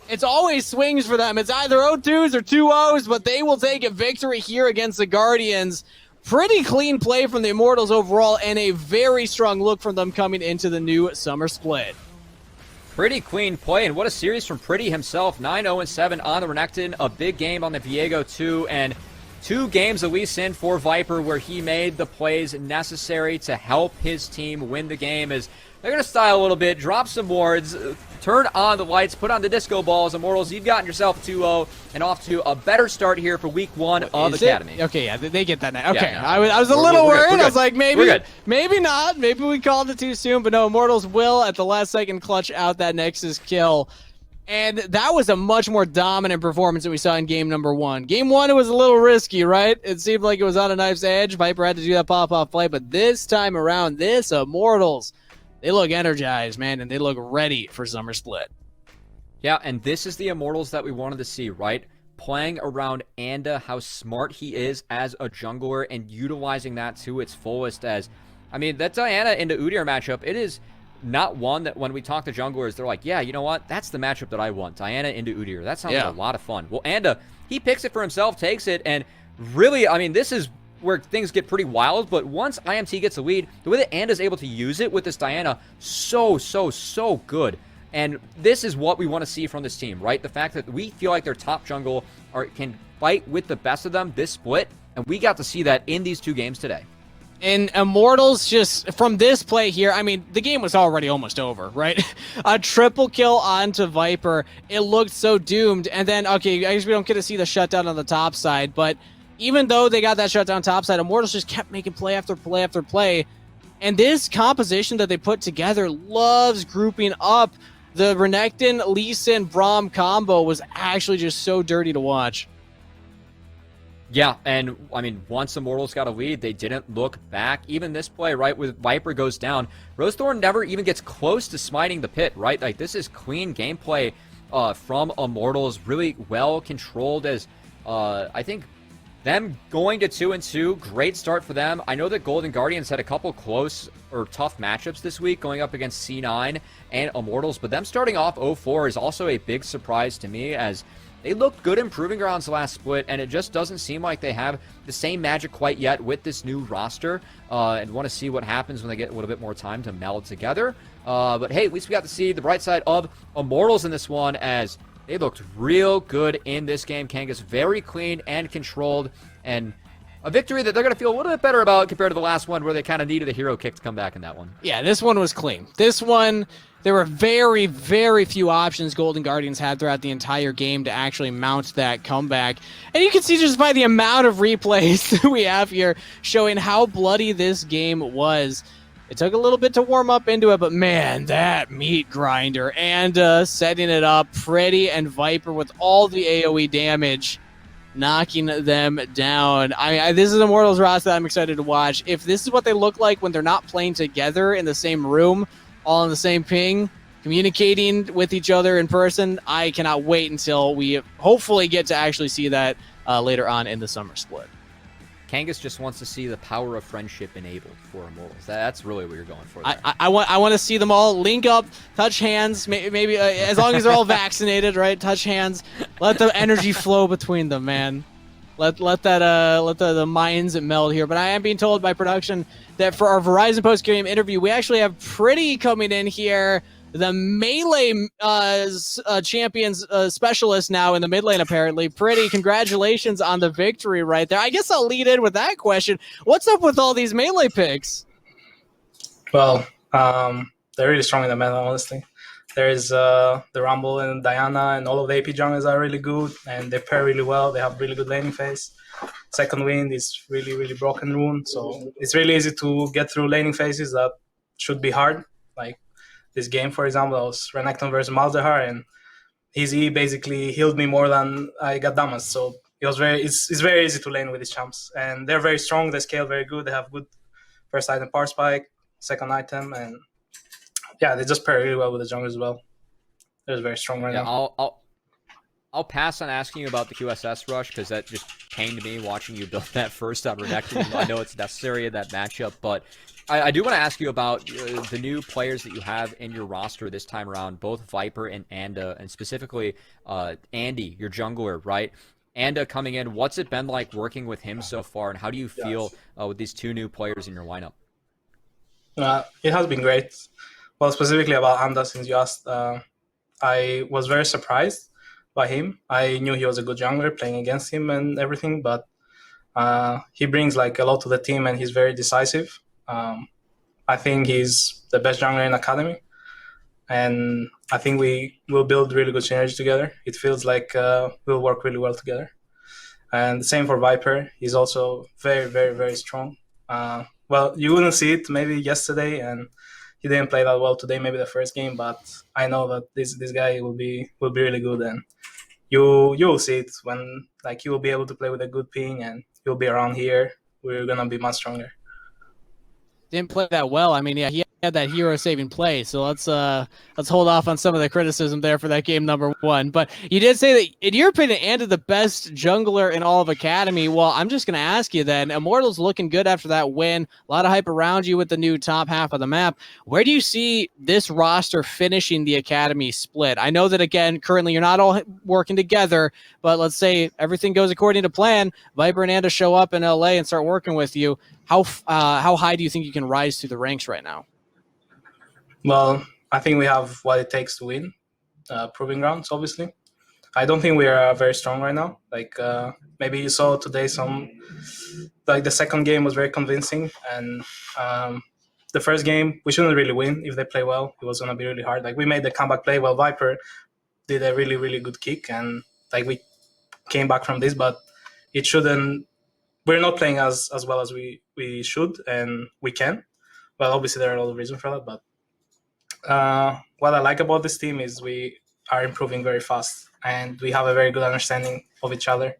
It's always swings for them. It's either 0-2s or 2-0s, but they will take a victory here against the Guardians. Pretty clean play from the Immortals overall, and a very strong look from them coming into the new summer split. Pretty clean play, and what a series from Pretty himself. 9-0-7 on the Renekton, a big game on the Viego too, and 2 games at least in for Viper where he made the plays necessary to help his team win the game. As they're going to style a little bit, drop some wards, turn on the lights, put on the disco balls. Immortals, you've gotten yourself 2-0 and off to a better start here for week 1 of Academy. Okay, yeah, they get that now. Okay, Yeah, no. I was a little worried. I was like, maybe not. Maybe we called it too soon, but no, Immortals will at the last second clutch out that Nexus kill. And that was a much more dominant performance that we saw in game number 1. Game 1, it was a little risky, right? It seemed like it was on a knife's edge. Viper had to do that pop-off play, but this time around, this Immortals, they look energized, man, and they look ready for Summer Split. Yeah, and this is the Immortals that we wanted to see, right? Playing around Anda, how smart he is as a jungler, and utilizing that to its fullest as, I mean, that Diana into Udyr matchup, it is not one that when we talk to junglers, they're like, yeah, you know what? That's the matchup that I want. Diana into Udyr. That sounds like a lot of fun. Well, Anda, he picks it for himself, takes it, and really, I mean, this is where things get pretty wild, but once IMT gets the lead, the way that Anda's able to use it with this Diana, so good. And this is what we want to see from this team, right? The fact that we feel like their top jungle can fight with the best of them this split, and we got to see that in these 2 games today. And Immortals, just from this play here, I mean, the game was already almost over, right? A triple kill onto Viper. It looked so doomed. And then, okay, I guess we don't get to see the shutdown on the top side, but even though they got that shutdown top side, Immortals just kept making play after play after play. And this composition that they put together loves grouping up. The Renekton, Lee Sin, Braum combo was actually just so dirty to watch. Yeah, and I mean, once Immortals got a lead, they didn't look back. Even this play, right, with Viper goes down, Rosethorn never even gets close to smiting the pit, right? Like, this is clean gameplay from Immortals, really well controlled as I think them going to 2-2, great start for them. I know that Golden Guardians had a couple close or tough matchups this week going up against C9 and Immortals, but them starting off 0-4 is also a big surprise to me as they looked good in Proving Grounds last split, and it just doesn't seem like they have the same magic quite yet with this new roster. And want to see what happens when they get a little bit more time to meld together. But hey, at least we got to see the bright side of Immortals in this one as they looked real good in this game. Kangas very clean and controlled, and a victory that they're going to feel a little bit better about compared to the last one where they kind of needed a hero kick to come back in that one. Yeah, this one was clean. This one, there were very, very few options Golden Guardians had throughout the entire game to actually mount that comeback. And you can see just by the amount of replays that we have here showing how bloody this game was. It took a little bit to warm up into it, but man, that meat grinder and setting it up, Freddy and Viper with all the AoE damage, knocking them down. This is Immortals roster that I'm excited to watch. If this is what they look like when they're not playing together in the same room, all in the same ping, communicating with each other in person, I cannot wait until we hopefully get to actually see that later on in the summer split. Kangas just wants to see the power of friendship enabled for Immortals. That's really what you're going for there. I want to see them all link up, touch hands, maybe as long as they're all vaccinated, right? Touch hands, let the energy flow between them, man. Let the minds meld here. But I am being told by production that for our Verizon post-game interview, we actually have Pretty coming in here, the melee champions specialist now in the mid lane, apparently. Pretty, congratulations on the victory right there. I guess I'll lead in with that question. What's up with all these melee picks? Well, they're really strong in the meta, honestly. There is the Rumble and Diana, and all of the AP junglers are really good, and they pair really well. They have really good laning phase. Second Wind is really, really broken rune, so it's really easy to get through laning phases that should be hard. Like this game, for example, I was Renekton versus Malzahar, and his E basically healed me more than I got damaged. So it's very easy to lane with these champs, and they're very strong. They scale very good. They have good first item power spike, second item, and yeah, they just pair really well with the jungle as well. They're very strong right now. I'll pass on asking you about the QSS rush because that just pained me watching you build that first on Renekton. I know it's necessary in that matchup, but I do want to ask you about the new players that you have in your roster this time around, both Viper and Anda, and specifically Andy, your jungler, right? Anda coming in, what's it been like working with him so far, and how do you feel with these two new players in your lineup? It has been great. Well, specifically about Anda, since you asked, I was very surprised by him. I knew he was a good jungler playing against him and everything, but he brings like a lot to the team, and he's very decisive. I think he's the best jungler in Academy, and I think we will build really good synergy together. It feels like we'll work really well together. And the same for Viper. He's also very, very, very strong. Well, you wouldn't see it maybe yesterday, and he didn't play that well today, maybe the first game, but I know that this guy will be really good, and you will see it when like he will be able to play with a good ping, and he'll be around here. We're gonna be much stronger. Didn't play that well. I mean, yeah, he had that hero-saving play, so let's hold off on some of the criticism there for that game number one. But you did say that, in your opinion, Anda the best jungler in all of Academy. Well, I'm just going to ask you then, Immortals looking good after that win. A lot of hype around you with the new top half of the map. Where do you see this roster finishing the Academy split? I know that, again, currently you're not all working together, but let's say everything goes according to plan. Viper and Anda show up in LA and start working with you. How high do you think you can rise through the ranks right now? Well, I think we have what it takes to win. Proving grounds, obviously. I don't think we are very strong right now. Like maybe you saw today like the second game was very convincing, and the first game we shouldn't really win if they play well. It was gonna be really hard. Like we made the comeback play while Viper did a really, really good kick, and like we came back from this, but it shouldn't. We're not playing as well as we should, and we can. Well, obviously there are a lot of reasons for that, but what I like about this team is we are improving very fast, and we have a very good understanding of each other.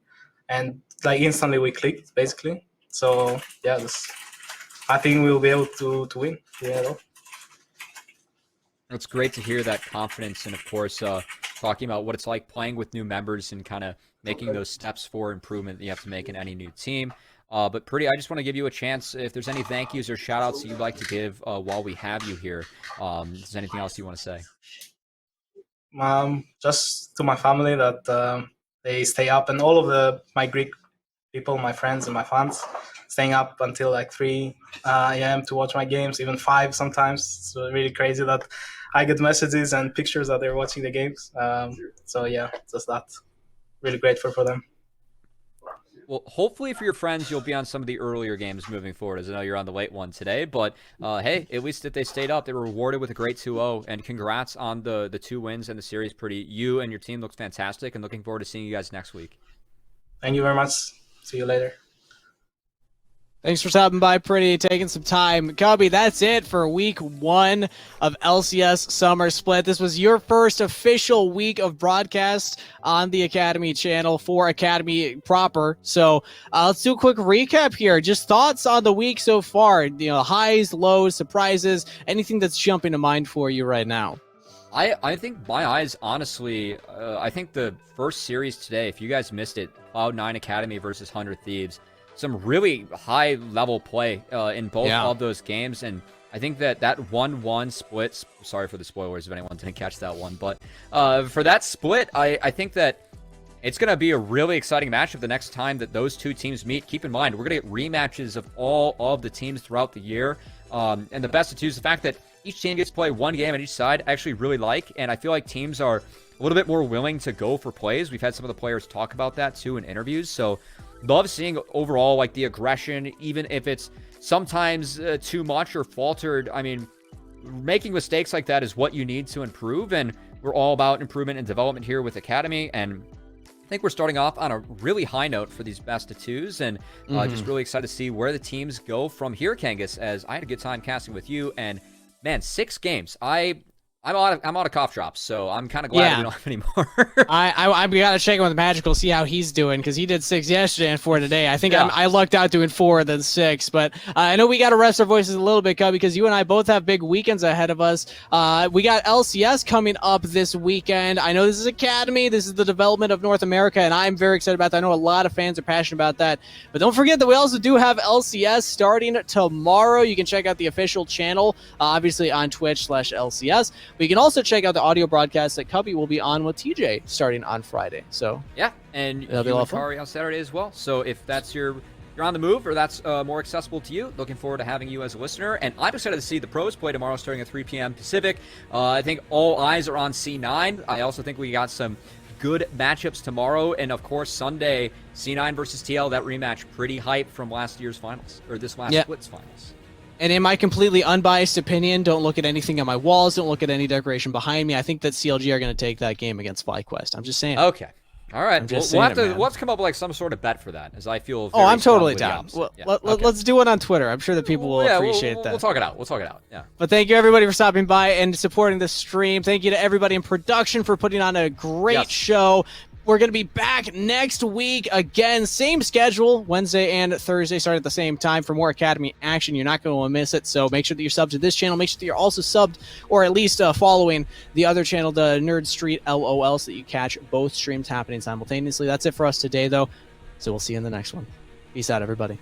And like instantly we clicked basically. So yeah, I think we'll be able to win. Yeah. It's great to hear that confidence, and of course, talking about what it's like playing with new members and kind of making those steps for improvement that you have to make in any new team. But Pretty, I just want to give you a chance if there's any thank yous or shout outs that you'd like to give while we have you here. If there's anything else you want to say? Just to my family that they stay up, and all of my Greek people, my friends and my fans, staying up until like 3 a.m. to watch my games, even 5 sometimes. It's really crazy that I get messages and pictures that they're watching the games. So yeah, just that. Really grateful for them. Well, hopefully for your friends, you'll be on some of the earlier games moving forward, as I know you're on the late one today. But hey, at least if they stayed up, they were rewarded with a great 2-0. And congrats on the 2 wins and the series. Pretty, you and your team looks fantastic, and looking forward to seeing you guys next week. Thank you very much. See you later. Thanks for stopping by, Pretty, taking some time. Cubby, that's it for week 1 of LCS Summer Split. This was your first official week of broadcast on the Academy channel for Academy proper. So let's do a quick recap here. Just thoughts on the week so far. Highs, lows, surprises, anything that's jumping to mind for you right now. I think my eyes, honestly, I think the first series today, if you guys missed it, Cloud9 Academy versus 100 Thieves, some really high level play in both of those games, and I think that 1-1 split, sorry for the spoilers if anyone didn't catch that one, but for that split, I think that it's going to be a really exciting matchup the next time that those two teams meet. Keep in mind, we're going to get rematches of all of the teams throughout the year, and the best of two is the fact that each team gets to play one game on each side. I actually really like, and I feel like teams are a little bit more willing to go for plays. We've had some of the players talk about that too in interviews, so love seeing overall like the aggression, even if it's sometimes too much or faltered. I mean, making mistakes like that is what you need to improve, and we're all about improvement and development here with Academy, and I think we're starting off on a really high note for these best of twos, and just really excited to see where the teams go from here, Kangas, as I had a good time casting with you, and man, 6 games. I'm out of cough drops, so I'm kind of glad we don't have any more. I gotta check in with Magical, see how he's doing, because he did 6 yesterday and 4 today. I think I lucked out doing 4 than 6, but I know we gotta rest our voices a little bit, Cub, because you and I both have big weekends ahead of us. We got LCS coming up this weekend. I know this is Academy, this is the development of North America, and I'm very excited about that. I know a lot of fans are passionate about that, but don't forget that we also do have LCS starting tomorrow. You can check out the official channel, obviously on Twitch/LCS. But you can also check out the audio broadcast that Cubby will be on with TJ starting on Friday. So yeah, and you and Kari on Saturday as well. So if that's you're on the move, or that's more accessible to you, looking forward to having you as a listener. And I'm excited to see the pros play tomorrow starting at 3 p.m. Pacific. I think all eyes are on C9. I also think we got some good matchups tomorrow, and of course Sunday, C9 versus TL, that rematch, pretty hype from last year's finals, or this last split's finals. And in my completely unbiased opinion, don't look at anything on my walls, don't look at any decoration behind me. I think that CLG are going to take that game against FlyQuest. I'm just saying. Okay. All right. We'll have to come up with like some sort of bet for that, as I feel very I'm totally down. Let's do it on Twitter. I'm sure that people will appreciate that. We'll talk it out. Yeah. But thank you, everybody, for stopping by and supporting the stream. Thank you to everybody in production for putting on a great show. We're going to be back next week again, same schedule, Wednesday and Thursday, starting at the same time for more Academy action. You're not going to miss it, so make sure that you're subbed to this channel. Make sure that you're also subbed, or at least following the other channel, the Nerd Street LOL, so that you catch both streams happening simultaneously. That's it for us today, though, so we'll see you in the next one. Peace out, everybody.